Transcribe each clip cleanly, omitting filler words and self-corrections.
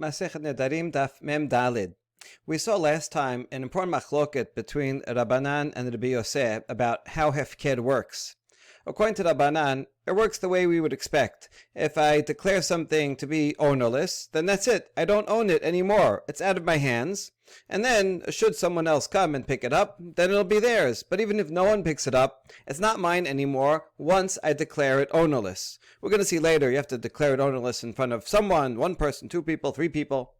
Masechet Nedarim Daf Mem Dalid. We saw last time an important machloket between Rabbanan and Rabbi Yosef about how hefked works. According to Rabbanan, it works the way we would expect. If I declare something to be ownerless, then that's it. I don't own it anymore. It's out of my hands. And then, should someone else come and pick it up, then it'll be theirs. But even if no one picks it up, it's not mine anymore once I declare it ownerless. We're going to see later, you have to declare it ownerless in front of someone, one person, two people, three people.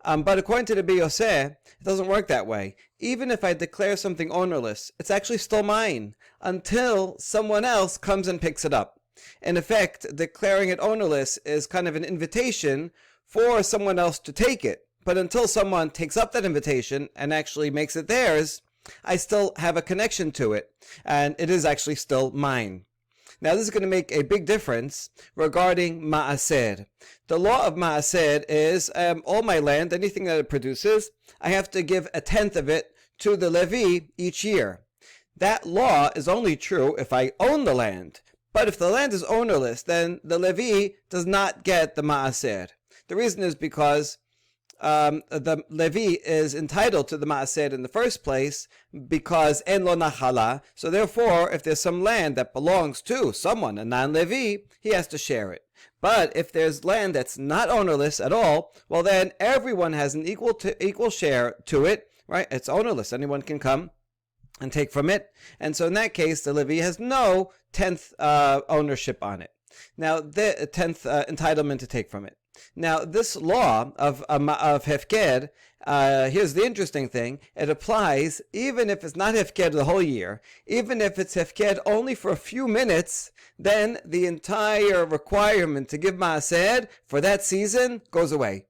But according to the Rabbi Yosef, it doesn't work that way. Even if I declare something ownerless, it's actually still mine until someone else comes and picks it up. In effect, declaring it ownerless is kind of an invitation for someone else to take it. But until someone takes up that invitation and actually makes it theirs, I still have a connection to it, and it is actually still mine. Now this is going to make a big difference regarding ma'aser. The law of ma'aser is all my land, anything that it produces, I have to give a tenth of it to the Levi each year. That law is only true if I own the land. But if the land is ownerless, then the Levi does not get the ma'aser. The reason is because the Levi is entitled to the ma'aser in the first place because en lo nachala. So therefore, if there's some land that belongs to someone, a non-Levi, he has to share it. But if there's land that's not ownerless at all, well then everyone has an equal share to it, right? It's ownerless. Anyone can come and take from it. And so in that case, the Levi has no 10th ownership on it. Now, the 10th entitlement to take from it. Now, this law of hefked, here's the interesting thing. It applies even if it's not hefked the whole year. Even if it's hefked only for a few minutes, then the entire requirement to give ma'aser for that season goes away.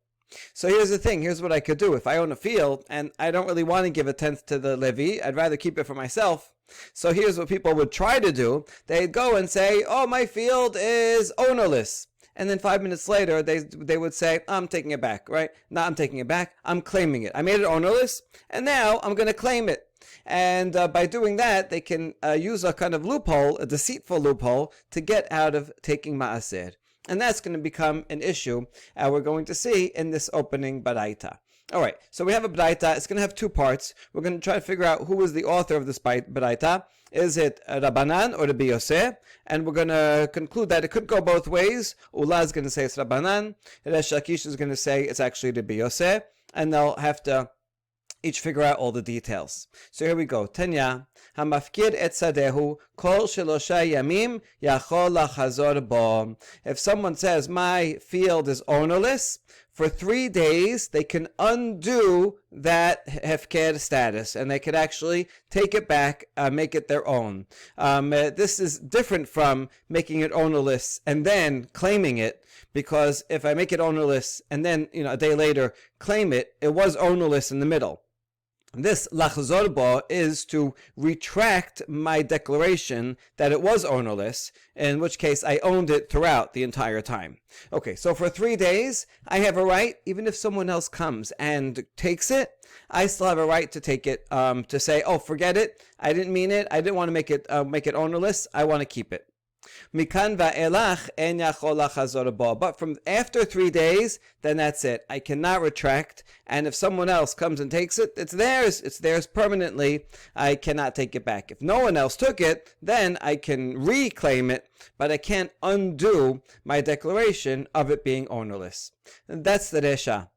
So here's the thing. Here's what I could do. If I own a field and I don't really want to give a tenth to the Levi, I'd rather keep it for myself. So here's what people would try to do. They'd go and say, oh, my field is ownerless. And then 5 minutes later, they would say, I'm taking it back, right? No, I'm taking it back. I'm claiming it. I made it ownerless, and now I'm going to claim it. And by doing that, they can use a kind of loophole, a deceitful loophole, to get out of taking ma'aser. And that's going to become an issue we're going to see in this opening baraita. All right, so we have a baraita. It's going to have two parts. We're going to try to figure out who was the author of this baraita. Is it Rabbanan or Rabbi Yosef? And we're going to conclude that it could go both ways. Ula is going to say it's Rabbanan. Resh Lakish is going to say it's actually Rabbi Yosef. And they'll have to each figure out all the details. So here we go. Tanya, hamafkir et sadehu kol shelosha yamim yachol lachazor bo. If someone says, my field is ownerless, for 3 days they can undo that hefker status, and they could actually take it back, make it their own. This is different from making it ownerless and then claiming it, because if I make it ownerless and then a day later claim it, it was ownerless in the middle. This lachzor bo is to retract my declaration that it was ownerless, in which case I owned it throughout the entire time. Okay, so for 3 days, I have a right, even if someone else comes and takes it, I still have a right to take it, to say, oh, forget it, I didn't mean it, I didn't want to make it ownerless, I want to keep it. Mikan va'elach en yachol lachazor bo. But from after 3 days, then that's it. I cannot retract. And if someone else comes and takes it, it's theirs. It's theirs permanently. I cannot take it back. If no one else took it, then I can reclaim it, but I can't undo my declaration of it being ownerless. And that's the resha.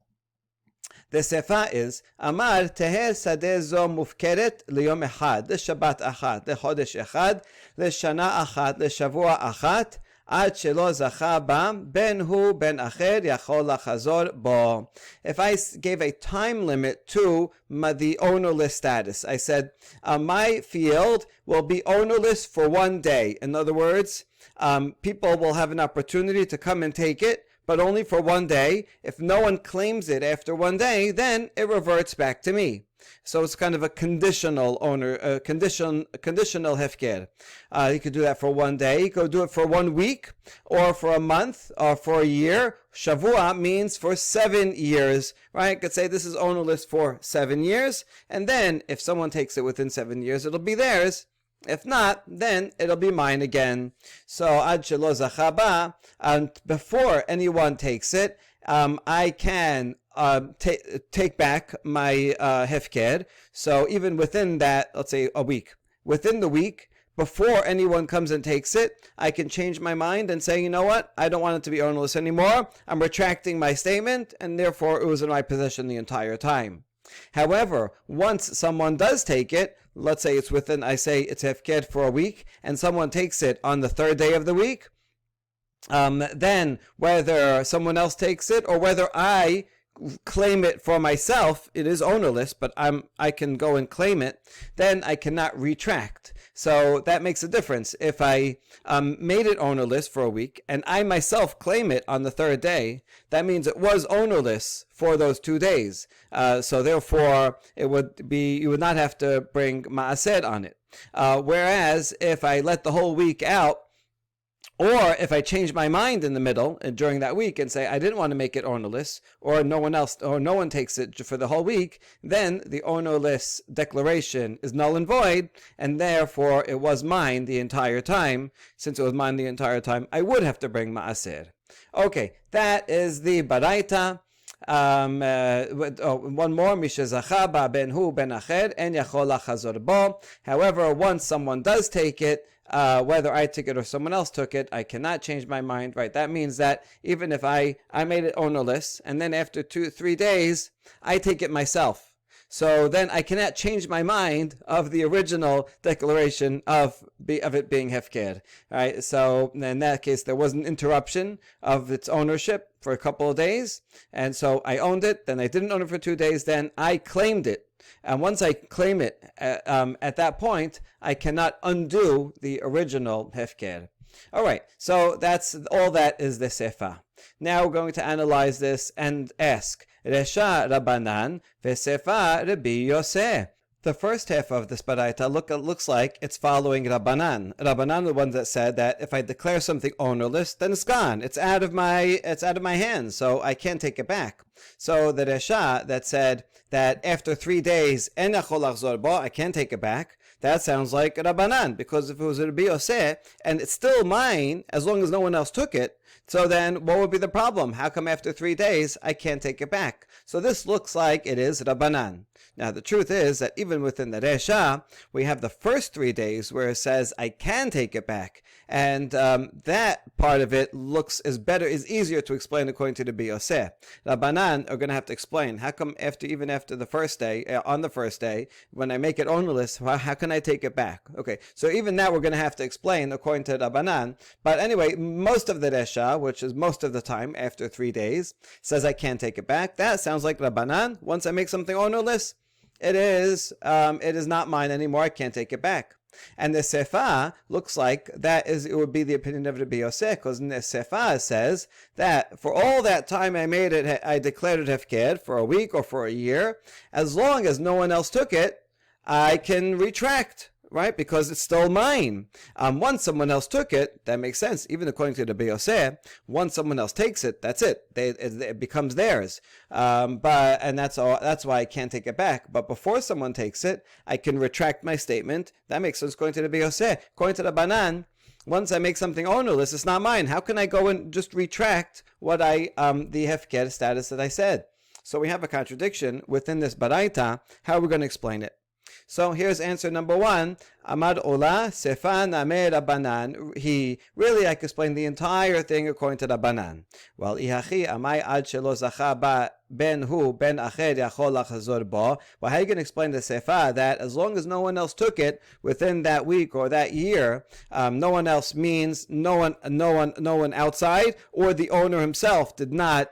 The sefa is Amar teher sadeh zo mufkeret liyom echad, leshabbat achat, lechodesh echad, leshana achat, leshavua achat, ad shelo zacha ba ben hu ben acher yachol lachazor bo. If I gave a time limit to the ownerless status, I said my field will be ownerless for 1 day. In other words, people will have an opportunity to come and take it, but only for 1 day. If no one claims it after 1 day, then it reverts back to me. So it's kind of a conditional conditional hefker. You could do that for 1 day. You could do it for 1 week, or for a month, or for a year. Shavua means for 7 years, right? You could say this is ownerless for 7 years, and then if someone takes it within 7 years, it'll be theirs. If not, then it'll be mine again. So ad shelo zacha ba, and before anyone takes it, I can take back my hefker. So even within that, let's say a week, within the week, before anyone comes and takes it, I can change my mind and say, you know what, I don't want it to be ownerless anymore. I'm retracting my statement, and therefore it was in my possession the entire time. However, once someone does take it, let's say it's within, I say it's hefker for a week, and someone takes it on the third day of the week, then whether someone else takes it or whether I claim it for myself, it is ownerless, but I can go and claim it, then I cannot retract. So that makes a difference. If I made it ownerless for a week and I myself claim it on the third day, that means it was ownerless for those 2 days. So therefore, it would be, you would not have to bring ma'ased on it. Whereas if I let the whole week out, or if I change my mind in the middle and during that week and say I didn't want to make it ownerless, or no one takes it for the whole week, then the ownerless declaration is null and void, and therefore it was mine the entire time. Since it was mine the entire time, I would have to bring ma'aser. Okay, that is the baraita. One more, mishezacha ba ben hu ben acher en yachol lachazor bo. However, once someone does take it, whether I took it or someone else took it, I cannot change my mind, right? That means that even if I made it ownerless, and then after 2-3 days, I take it myself. So then I cannot change my mind of the original declaration of it being hefker. Right? So in that case, there was an interruption of its ownership for a couple of days. And so I owned it, then I didn't own it for 2 days, then I claimed it. And once I claim it, at that point, I cannot undo the original hefker. All right, so that's all that is the sefa. Now we're going to analyze this and ask, Resha Rabbanan v'sefa Rabbi Yoseh. The first half of this baraita looks like it's following Rabbanan. Rabbanan, the one that said that if I declare something ownerless, then it's gone. It's out of my hands, so I can't take it back. So the Resha that said that after 3 days, en yachol lachzor bo, I can't take it back. That sounds like Rabbanan, because if it was Rabbi Yoseh and it's still mine as long as no one else took it, so then what would be the problem? How come after 3 days I can't take it back? So this looks like it is Rabbanan. Now the truth is that even within the Resha, we have the first 3 days where it says I can take it back, and that part of it is easier to explain according to the Rabbi Yoseh. Rabbanan are going to have to explain how come even after the first day, on the first day, when I make it ownerless, how can I take it back? Okay, so even that we're going to have to explain according to Rabbanan. But anyway, most of the Resha, which is most of the time after 3 days, says I can't take it back. That sounds like Rabbanan. Once I make something ownerless, it is not mine anymore. I can't take it back. And the Sefa looks like it would be the opinion of Rabbi Yoseh, because in the Sefa says that for all that time I declared it hefker for a week or for a year, as long as no one else took it, I can retract. Right, because it's still mine. Once someone else took it, that makes sense. Even according to the Rabbi Yoseh, once someone else takes it, that's it. It becomes theirs. And that's why I can't take it back. But before someone takes it, I can retract my statement. That makes sense according to the Rabbi Yoseh. According to the Banan, once I make something ownerless, it's not mine. How can I go and just retract what the hefker status that I said? So we have a contradiction within this baraita. How are we going to explain it? So here's answer number 1. Amad Ola Sefa Name Rabbanan. I could explain the entire thing according to Rabbanan. Well, Ihachi Amai Ad Shelo Zacha Ba Ben Hu Ben Acher Yachol Lachazor Bo. Well, how are you going to explain the Sefa that as long as no one else took it within that week or that year, no one else means no one outside, or the owner himself did not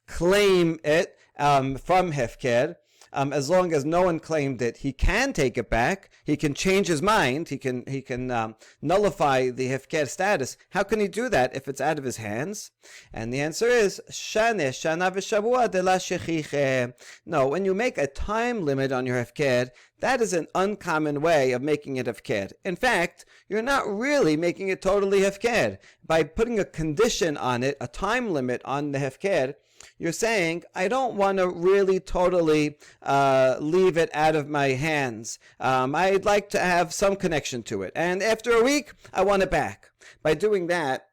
claim it from hefker. As long as no one claimed it, he can take it back. He can change his mind. He can nullify the hefker status. How can he do that if it's out of his hands? And the answer is shana v'shavua de la shechiche. No, when you make a time limit on your hefker, that is an uncommon way of making it hefker. In fact, you're not really making it totally hefker. By putting a condition on it, a time limit on the hefker, you're saying, I don't want to really totally leave it out of my hands. I'd like to have some connection to it. And after a week, I want it back. By doing that,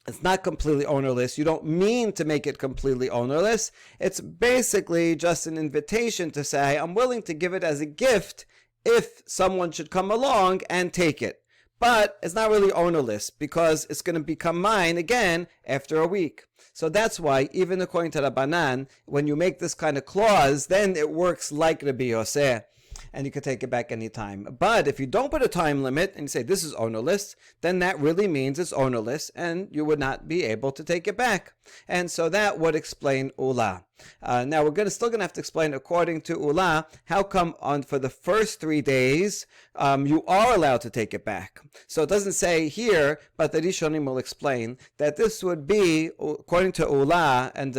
It's not completely ownerless. You don't mean to make it completely ownerless. It's basically just an invitation to say, I'm willing to give it as a gift if someone should come along and take it. But it's not really ownerless because it's going to become mine again after a week. So that's why, even according to Rabbanan, when you make this kind of clause, then it works like Rabbi Yosef, and you can take it back anytime. But if you don't put a time limit and you say this is ownerless, then that really means it's ownerless, and you would not be able to take it back. And so that would explain Ula. Now we're still going to have to explain, according to Ula, how come for the first 3 days you are allowed to take it back. So it doesn't say here, but the Rishonim will explain that this would be, according to Ula and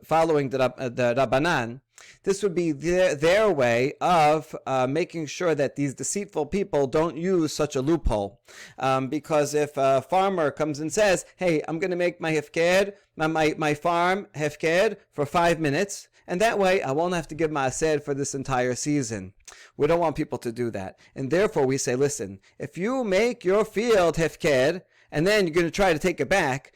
following the Rabbanan, this would be their way of making sure that these deceitful people don't use such a loophole. Because if a farmer comes and says, hey, I'm going to make my hefker, my farm hefker for 5 minutes, and that way I won't have to give ma'aseh for this entire season. We don't want people to do that. And therefore we say, listen, if you make your field hefker, and then you're going to try to take it back,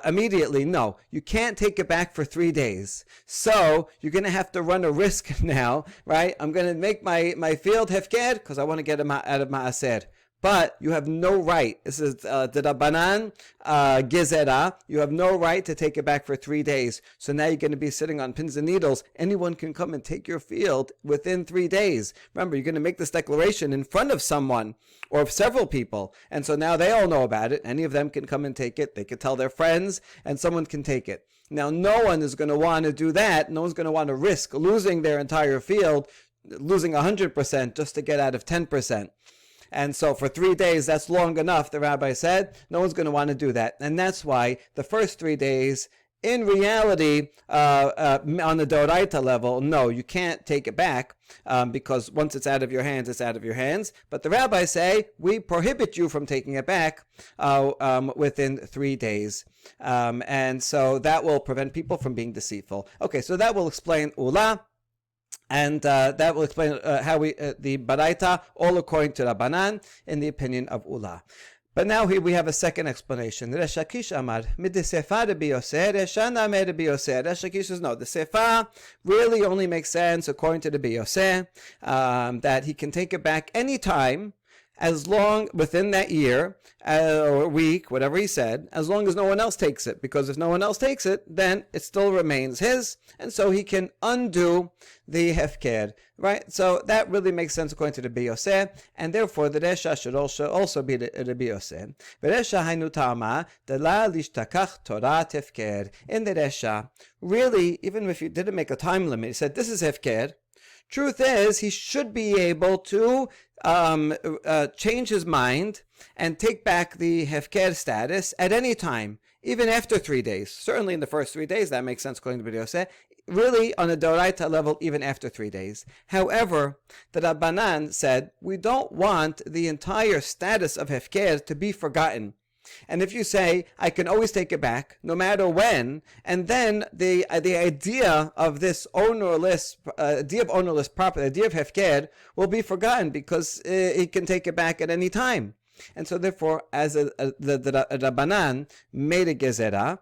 immediately, no, you can't take it back for 3 days. So you're going to have to run a risk now, right? I'm going to make my field hefker because I want to get him out of ma'aseh. But you have no right. This is the Rabbanan Gezerah. You have no right to take it back for 3 days. So now you're going to be sitting on pins and needles. Anyone can come and take your field within 3 days. Remember, you're going to make this declaration in front of someone or several people. And so now they all know about it. Any of them can come and take it. They can tell their friends, and someone can take it. Now, no one is going to want to do that. No one's going to want to risk losing their entire field, losing 100% just to get out of 10%. And so for 3 days, that's long enough, the rabbi said. No one's going to want to do that. And that's why the first 3 days, in reality, on the Doraita level, no, you can't take it back because once it's out of your hands, it's out of your hands. But the rabbis say, we prohibit you from taking it back within 3 days. And so that will prevent people from being deceitful. Okay, so that will explain Ula. And that will explain how the Baraita, all according to Rabbanan, in the opinion of Ula. But now here we have a second explanation. Resh Lakish Amar, mid the Sefa Rabbi Yosef, Reshana Amar Rabbi Yosef. Resh Lakish says, no, the Sefa really only makes sense according to Rabbi Yosef, that he can take it back any time, as long within that year or week, whatever he said, as long as no one else takes it. Because if no one else takes it, then it still remains his, and so he can undo the hefker, right? So that really makes sense according to the Rabbi Yosef, and therefore the Resha should also be the Rabbi Yosef. Resha hainu tama de la lishtakach Torah hefker. In the Resha, really, even if you didn't make a time limit, he said this is hefker. Truth is, he should be able to change his mind and take back the hefker status at any time, even after 3 days. Certainly in the first 3 days, that makes sense according to Rabbi Yosef. Really, on a Doraita level, even after 3 days. However, the Rabbanan said, we don't want the entire status of hefker to be forgotten. And if you say, I can always take it back, no matter when, and then the idea of this ownerless, idea of ownerless property, the idea of hefker, will be forgotten because he can take it back at any time. And so therefore, as the Rabbanan made a gezerah,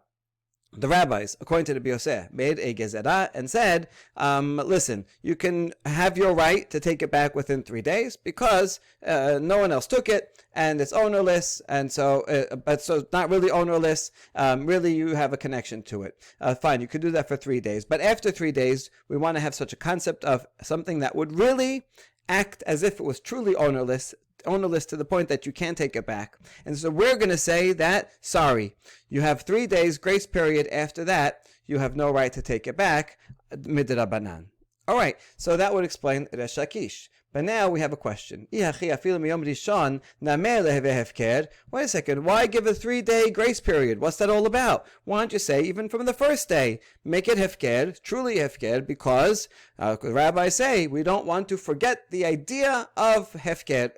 the rabbis, according to the Rabbi Yosef, made a gezerah and said, listen, you can have your right to take it back within 3 days because no one else took it and it's ownerless, and so it's not really ownerless. Really, you have a connection to it. Fine, you could do that for 3 days. But after 3 days, we want to have such a concept of something that would really act as if it was truly ownerless to the point that you can't take it back. And so we're going to say that, sorry, you have 3 days grace period. After that, you have no right to take it back, midrabanan. All right, so that would explain Resh Lakish. But now we have a question. Wait a second, why give a 3-day grace period? What's that all about? Why don't you say even from the first day, make it hefker, truly hefker, because the rabbis say we don't want to forget the idea of hefker.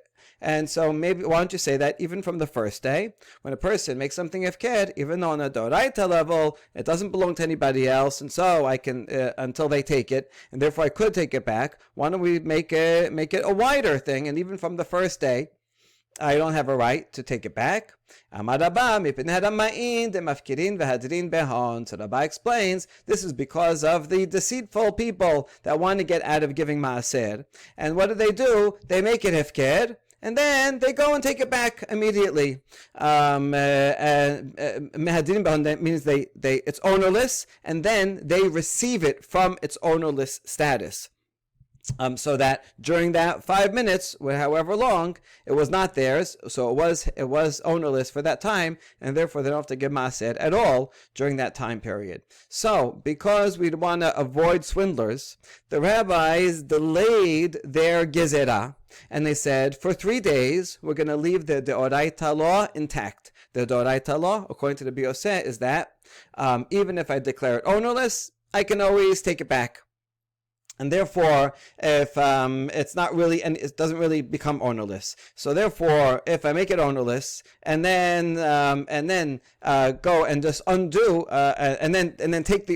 And so maybe, why don't you say that even from the first day, when a person makes something hefker, even though on a doraita level, it doesn't belong to anybody else, and so I can, until they take it, and therefore I could take it back, why don't we make it a wider thing, and even from the first day, I don't have a right to take it back. So Rabbi explains this is because of the deceitful people that want to get out of giving maaser. And what do? They make it hefker, and then they go and take it back immediately. That means it's ownerless, and then they receive it from its ownerless status. So that during that 5 minutes, however long, it was not theirs, so it was ownerless for that time, and therefore they don't have to give maaser at all during that time period. So, because we want to avoid swindlers, the rabbis delayed their gezerah, and they said, for 3 days, we're going to leave the deoraita law intact. The deoraita law, according to the Bioseh, is that even if I declare it ownerless, I can always take it back. And therefore, if it's not really, and it doesn't really become ownerless. So therefore, if I make it ownerless, and then go and just undo, and then take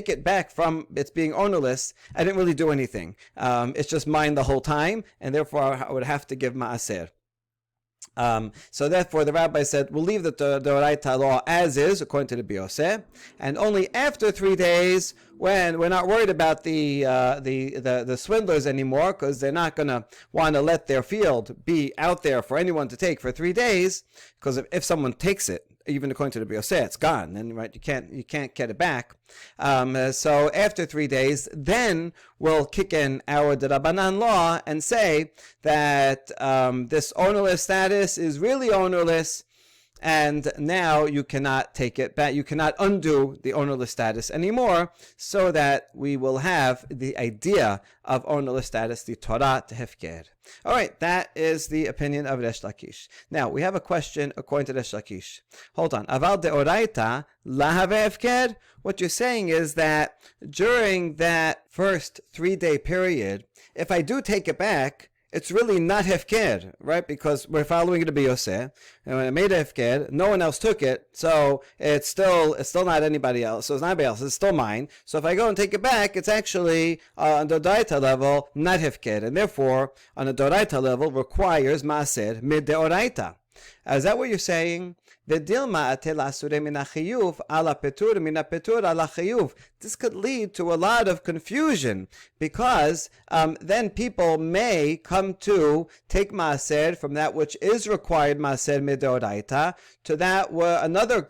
it back from its being ownerless, I didn't really do anything. It's just mine the whole time, and therefore I would have to give maaser. So therefore, the rabbi said, we'll leave the Doraita law as is, according to the Bioseh, and only after 3 days, when we're not worried about the swindlers anymore, because they're not going to want to let their field be out there for anyone to take for 3 days, because if someone takes it, even according to the Bioseh, it's gone, and right, you can't get it back. So after 3 days, then we'll kick in our D'Rabbanan law and say that this ownerless status is really ownerless, and now you cannot take it back. You cannot undo the ownerless status anymore, so that we will have the idea of ownerless status, the Torah hefker. All right, that is the opinion of Resh Lakish. Now, we have a question according to Resh Lakish. Hold on. Aval deoraita lahave hefker. What you're saying is that during that first 3-day period, if I do take it back, it's really not hefker, right? Because we're following the Bioseh, and when I made hefker, no one else took it, so it's still not anybody else. So it's not anybody else. It's still mine. So if I go and take it back, it's actually on the Doraita level not hefker, and therefore on the Doraita level requires maaser mid deoraita. Is that what you're saying? This could lead to a lot of confusion, because then people may come to take maaser from that which is required maaser midoraita to that another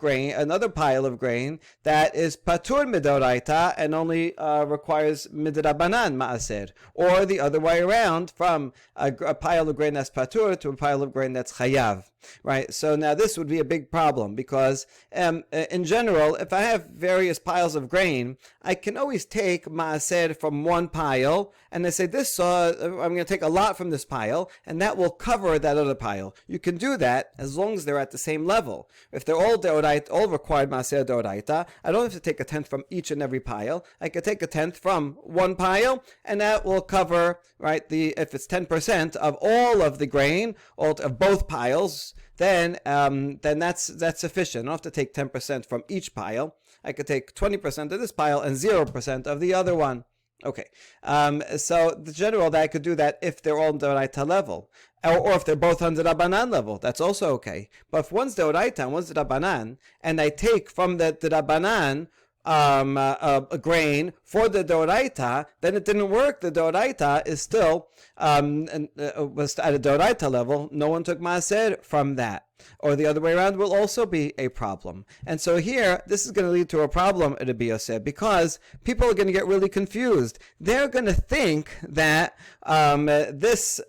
pile of grain that is patur midoraita and only requires midrabanan maaser, or the other way around, from a pile of grain that's patur to a pile of grain that's chayav. Right, so now this would be a big problem, because in general, if I have various piles of grain, I can always take maaser from one pile, and I say I'm going to take a lot from this pile, and that will cover that other pile. You can do that as long as they're at the same level. If they're all deoraita, all required maaser deoraita, I don't have to take a tenth from each and every pile. I could take a tenth from one pile, and that will cover, right, if it's 10% of all of the grain, of both piles, then that's sufficient. I don't have to take 10% from each pile. I could take 20% of this pile and 0% of the other one. Okay, so the general that I could do that if they're all on the Doraita level, or if they're both on the Rabbanan level, that's also okay. But if one's Doraita and one's the Rabbanan, and I take from the Rabbanan a grain for the Doraita, then it didn't work. The Doraita is still was at a Doraita level. No one took maaser from that. Or the other way around will also be a problem. And so here, this is going to lead to a problem at the Bioseh, because people are going to get really confused. They're going to think that this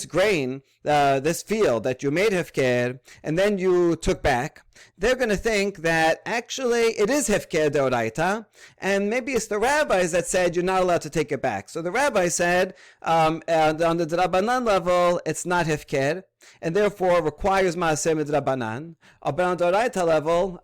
grain, this field that you made hefker and then you took back, they're going to think that actually it is hefker deoraita, and maybe it's the rabbis that said you're not allowed to take it back. So the rabbi said on the D'Rabbanan level it's not hefker, and therefore requires maaser midrabanan. But on the Doraita level,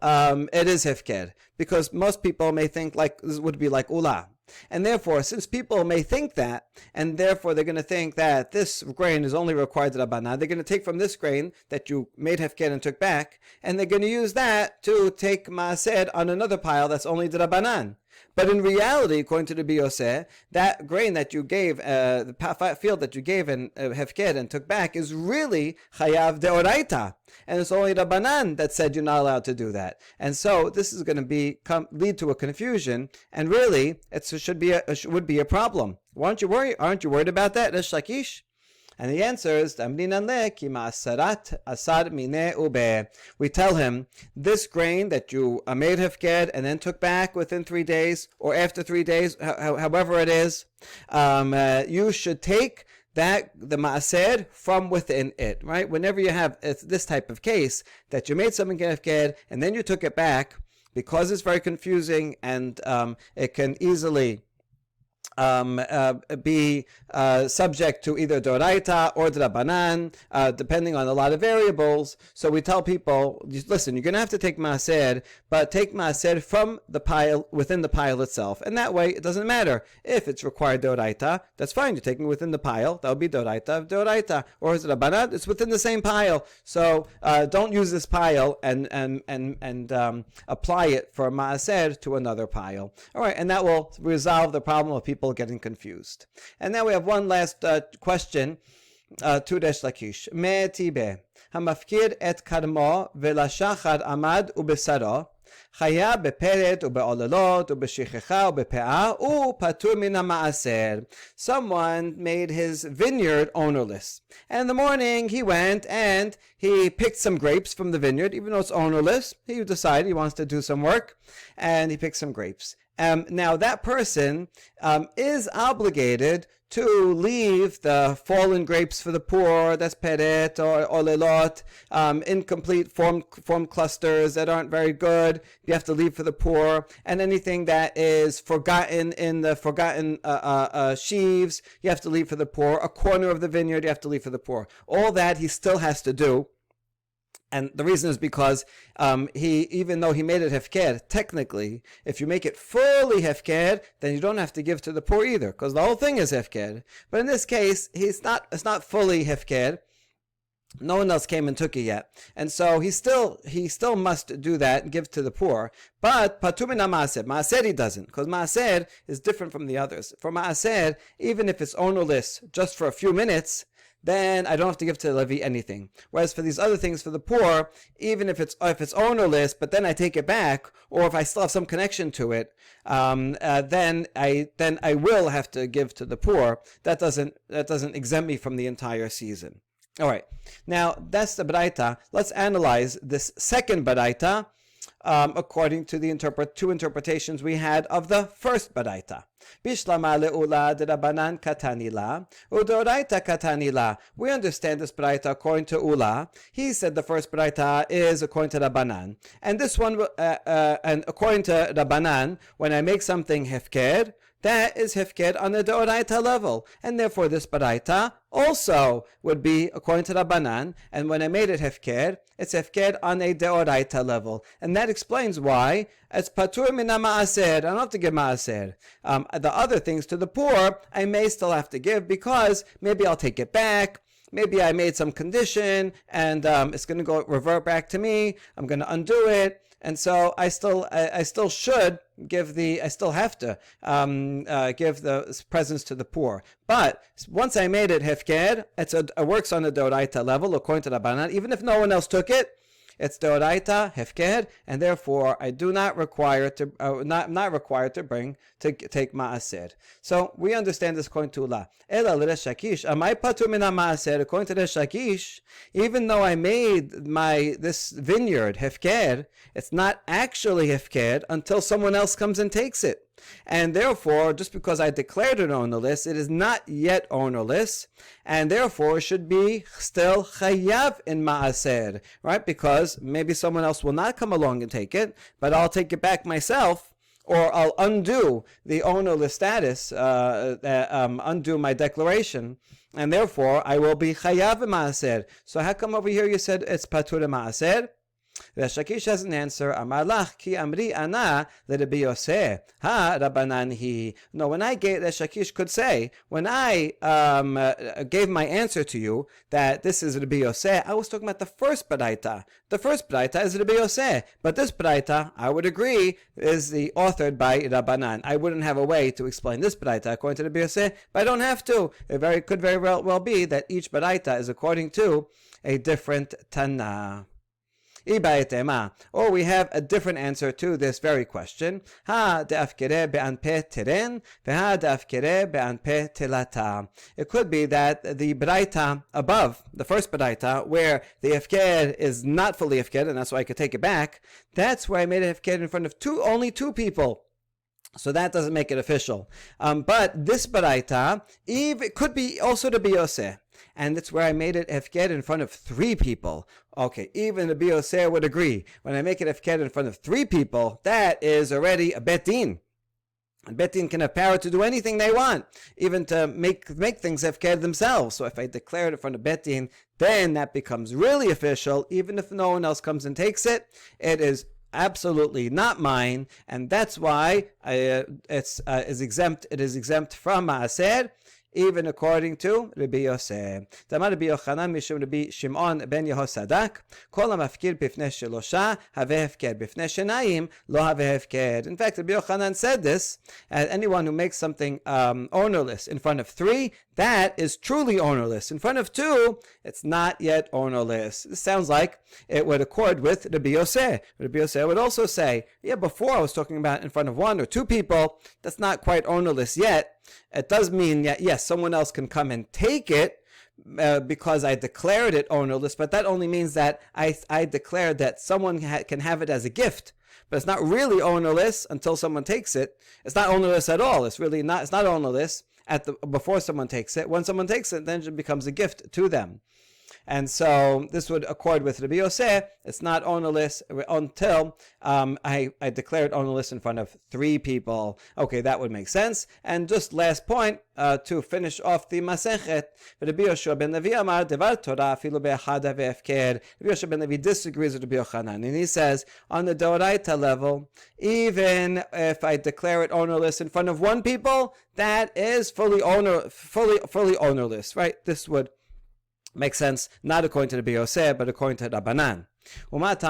it is hefker, because most people may think like this would be like ula. And therefore, since people may think that, and therefore they're going to think that this grain is only required Rabbanan, they're going to take from this grain that you made hefker and took back, and they're going to use that to take maaser on another pile that's only Rabbanan. But in reality, according to the Biyoseh, that grain that you gave, the field that you gave in Hefked and took back is really Chayav Deoraita. And it's only the Banan that said you're not allowed to do that. And so this is going to lead to a confusion, and really it would be a problem. Aren't you worried about that, Resh Lakish? And the answer is, we tell him, this grain that you made hefked and then took back within 3 days, or after 3 days, however it is, you should take the maaser from within it, right? Whenever you have this type of case, that you made something hefked and then you took it back, because it's very confusing and it can easily be subject to either Doraita or Drabanan, depending on a lot of variables. So we tell people, listen, you're going to have to take Maaser, but take Maaser from the pile, within the pile itself. And that way, it doesn't matter. If it's required Doraita, that's fine. You're taking it within the pile. That would be Doraita of Doraita. Or is it Drabanan? It's within the same pile. So don't use this pile and apply it for Maaser to another pile. All right, and that will resolve the problem of people getting confused. And now we have one last question to Resh Lakish. Me tibe hamafkir et karmo velashachar amad ubesaro chaya beperet ubeololot ubeshichecha ubepeah upatur min hamaaser. Someone made his vineyard ownerless, and in the morning he went and he picked some grapes from the vineyard. Even though it's ownerless, he decided he wants to do some work, and he picked some grapes. Now that person is obligated to leave the fallen grapes for the poor, that's peret or olelot, incomplete form clusters that aren't very good, you have to leave for the poor, and anything that is forgotten in the forgotten sheaves, you have to leave for the poor. A corner of the vineyard, you have to leave for the poor. All that he still has to do. And the reason is because even though he made it hefker, technically, if you make it fully hefker, then you don't have to give to the poor either, because the whole thing is hefker. But in this case, it's not fully hefker. No one else came and took it yet, and so he still must do that and give to the poor. But patur min maaser he doesn't, because maaser is different from the others. For maaser, even if it's ownerless just for a few minutes, then I don't have to give to the Levi anything. Whereas for these other things, for the poor, even if it's ownerless, but then I take it back, or if I still have some connection to it, then I will have to give to the poor. That doesn't exempt me from the entire season. All right, now that's the baraita. Let's analyze this second baraita according to the two interpretations we had of the first baraita. Bishlama le'ula d'Rabanan katanila, u'doraita katanila. We understand this baraita according to Ula. He said the first baraita is according to Rabbanan, and this one, and according to Rabbanan, when I make something hefker, that is hefker on the deoraita level, and therefore this baraita also would be according to Rabbanan, and when I made it hefker, it's hefker on a deoraita level, and that explains why it's patur min maaser. I don't have to give maaser. The other things to the poor, I may still have to give, because maybe I'll take it back. Maybe I made some condition, and it's going to revert back to me. I'm going to undo it. And so I still should give I still have to give the presents to the poor. But once I made it hefker, it works on the deoraita level according to Rabbanan. Even if no one else took it, it's deoraita hefker, and therefore I do not require to not required to take maaser. So we understand this according to Ula. Ela l'Resh Lakish, amai patur min maaser. According to Resh Lakish, even though I made this vineyard hefker, it's not actually hefker until someone else comes and takes it. And therefore, just because I declared it ownerless, it is not yet ownerless, and therefore should be still chayav in maaser, right? Because maybe someone else will not come along and take it, but I'll take it back myself, or I'll undo the ownerless status, undo my declaration, and therefore I will be chayav in maaser. So how come over here you said it's patur in maaser? Resh Lakish has an answer. Amar lach ki amri ana leRabbi Yosef ha Rabbanan hi. No, when I gave, Resh Lakish could say, when I gave my answer to you that this is Rabbi Yosef, I was talking about the first baraita. The first baraita is Rabbi Yosef, but this baraita, I would agree, is authored by Rabbanan. I wouldn't have a way to explain this baraita according to Rabbi Yosef, but I don't have to. It could very well be that each baraita is according to a different Tana. Or we have a different answer to this very question. It could be that the braita above, the first braita, where the hefker is not fully hefker, and that's why I could take it back, that's where I made a hefker in front of only two people. So that doesn't make it official. But this baraita, it could be also to be Yosef. And that's where I made it hefker in front of three people. Okay, even the Yosef would agree. When I make it hefker in front of three people, that is already a bet din. And bet din can have power to do anything they want, even to make things hefker themselves. So if I declare it in front of bet din, then that becomes really official. Even if no one else comes and takes it, it is absolutely not mine, and that's why it is exempt from maaser, even according to Rabbi Yosef. Tamar Rabbi Yochanan mishum Rabbi Shimon ben Yehosadak, kol hamafkir bifnei shelosha haveh hefker, bifnei shenayim lo haveh hefker. In fact, Rabbi Yochanan said this, anyone who makes something ownerless in front of three, that is truly ownerless. In front of two, it's not yet ownerless. This sounds like it would accord with Rabbi Yosef. Rabbi Yosef would also say, yeah, before I was talking about in front of one or two people, that's not quite ownerless yet. It does mean that, yes, someone else can come and take it, because I declared it ownerless, but that only means that I declared that someone can have it as a gift. But it's not really ownerless until someone takes it. It's not ownerless at all. It's not ownerless before someone takes it. When someone takes it, then it becomes a gift to them. And so this would accord with Rabbi Yosef. It's not ownerless until I declare it ownerless in front of three people. Okay, that would make sense. And just last point to finish off the Masechet. Rabbi Yoshua ben Levi amar devar Torah afilu be'echad ve'efker. Rabbi Yoshua ben Levi disagrees with Rabbi Yochanan, and he says on the Doraita level, even if I declare it ownerless in front of one people, that is fully ownerless, right? This would makes sense, not according to the Yosef, but according to Rabbanan. But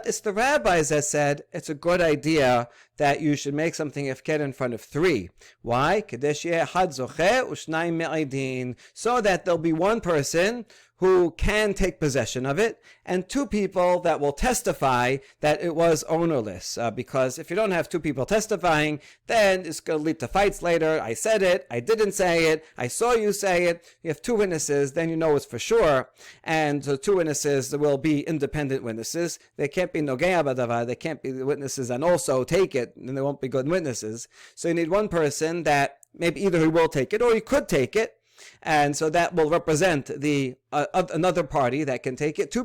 it's the rabbis that said it's a good idea that you should make something hefker in front of three. Why? So that there'll be one person who can take possession of it, and two people that will testify that it was ownerless. Because if you don't have two people testifying, then it's going to lead to fights later. I said it, I didn't say it, I saw you say it. You have two witnesses, then you know it's for sure. And the two witnesses will be independent witnesses. They can't be nogea b'davar, they can't be the witnesses and also take it, and they won't be good witnesses. So you need one person that maybe either he will take it or he could take it. And so that will represent the another party that can take it.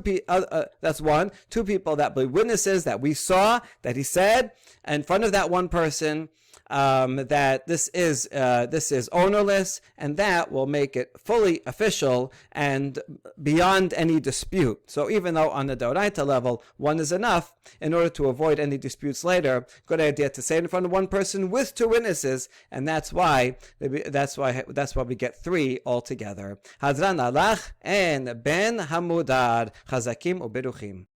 That's one. Two people that will be witnesses that we saw that he said in front of that one person that this is ownerless, and that will make it fully official and beyond any dispute. So even though on the Doraita level one is enough, in order to avoid any disputes later, good idea to say it in front of one person with two witnesses, and that's why we get three altogether. Hadran alach and ben hamudar chazakim uberuchim.